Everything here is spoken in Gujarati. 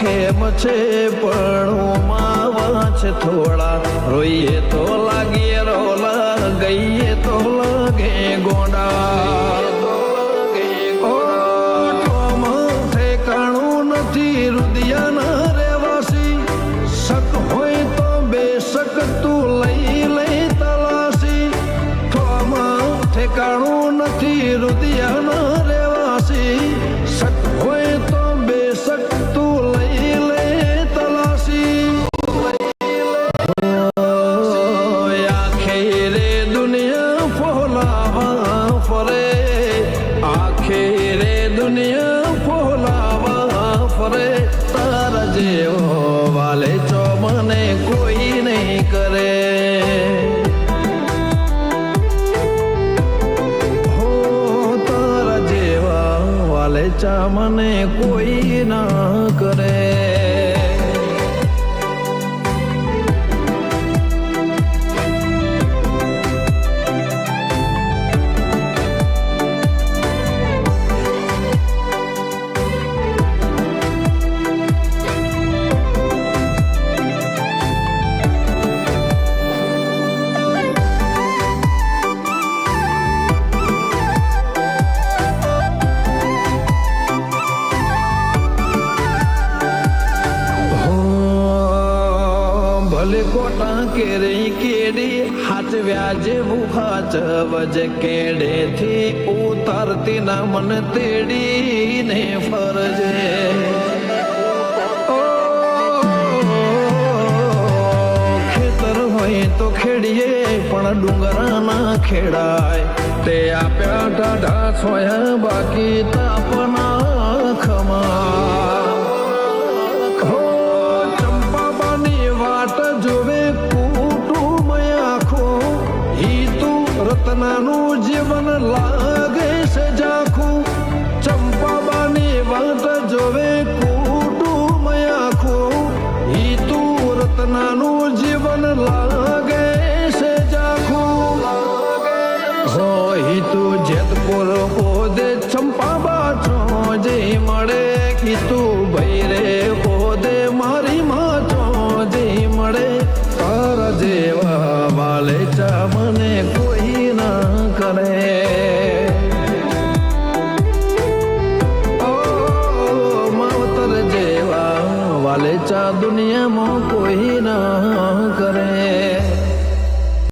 પ્રેમ છે પણ માવા છે થોડા રોઈએ તો લાગીએ રોલા ગઈએ તો લાગે ગોડા ઠેકાણું નથી રુદિયાના રેવાસી શક હોય તો બેશક તું લઈ લઈ તલાસી ઠેકાણું નથી રુદિયાના રેવાસી શક હોય તો બેશક તું લઈ લે તલાસી આખે રે દુનિયા ફોલાવા ફરે આખે રે દુનિયા ફોલાવા ફરે તારા જેવો વાલે ચો મને કોઈ નહીં કરે ચા મને કોઈ ના કરે ભલે કોટા કેરે કેડી હાચવ્યા જેવું હાચવજ કેડેથી ઉતારતી ના મન તેડીને ફરજે ખેતર હોય તો ખેડીએ પણ ડુંગરાના ખેડાય તે આપ્યા ટાઢા છોયા બાકી તાપના ખમા રતનાનું જીવન લાગે છે ઝાખું ચંપાબાની વાટ જોવે કુટુંબ આખું ઈ તું રતનાનું જીવન લાગે છે ઝાખું હોય તું જેતપુર હોદે ચંપાબા છો જે મળે કી તું ભાઈ રે હોદે મારી માં છો જે મળે તારા જેવા વાલે ચા મને કોઈ ના કરે માવતર જેવા વાલે ચા દુનિયામાં કોઈ ના